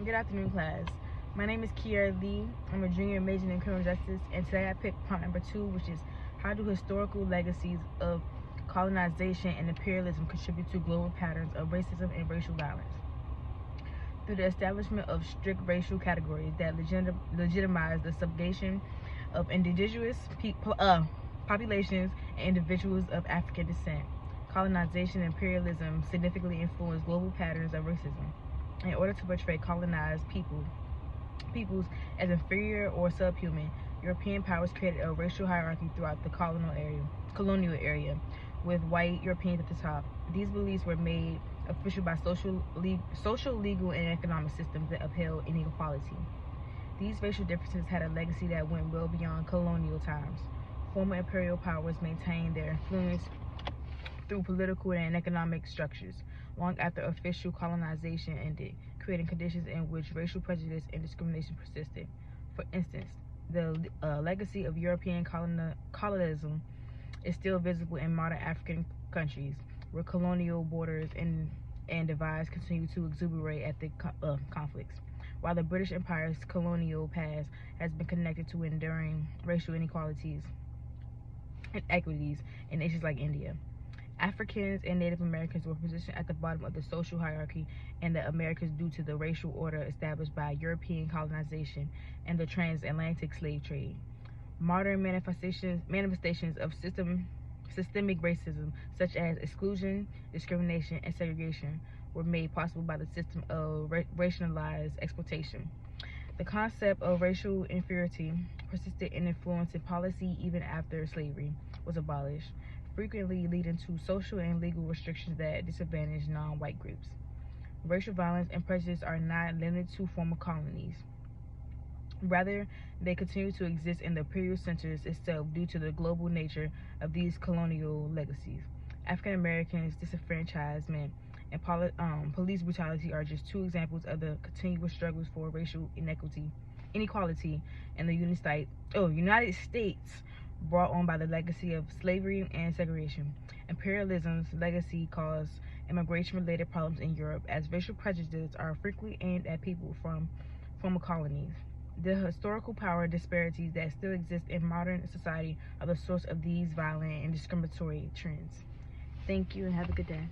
Good afternoon, class. My name is Kiara Lee. I'm a junior majoring in criminal justice, and today I picked prompt number 2, which is how do historical legacies of colonization and imperialism contribute to global patterns of racism and racial violence? Through the establishment of strict racial categories that legitimize the subjugation of indigenous populations and individuals of African descent, colonization and imperialism significantly influence global patterns of racism. In order to portray colonized peoples as inferior or subhuman, European powers created a racial hierarchy throughout the colonial area, with white Europeans at the top. These beliefs were made official by social, legal, and economic systems that upheld inequality. These racial differences had a legacy that went well beyond colonial times. Former imperial powers maintained their influence through political and economic structures long after official colonization ended, creating conditions in which racial prejudice and discrimination persisted. For instance, the legacy of European colonialism is still visible in modern African countries, where colonial borders and divides continue to exuberate ethnic conflicts. While the British Empire's colonial past has been connected to enduring racial inequalities and equities in nations like India, Africans and Native Americans were positioned at the bottom of the social hierarchy in the Americas due to the racial order established by European colonization and the transatlantic slave trade. Modern manifestations of systemic racism, such as exclusion, discrimination, and segregation, were made possible by the system of racialized exploitation. The concept of racial inferiority persisted in influencing policy even after slavery was abolished, frequently leading to social and legal restrictions that disadvantage non-white groups. Racial violence and prejudice are not limited to former colonies. Rather, they continue to exist in the imperial centers itself due to the global nature of these colonial legacies. African Americans, disenfranchisement, and police brutality are just two examples of the continuous struggles for racial inequality in the United States, brought on by the legacy of slavery and segregation. Imperialism's legacy caused immigration-related problems in Europe, as racial prejudices are frequently aimed at people from former colonies. The historical power disparities that still exist in modern society are the source of these violent and discriminatory trends. Thank you and have a good day.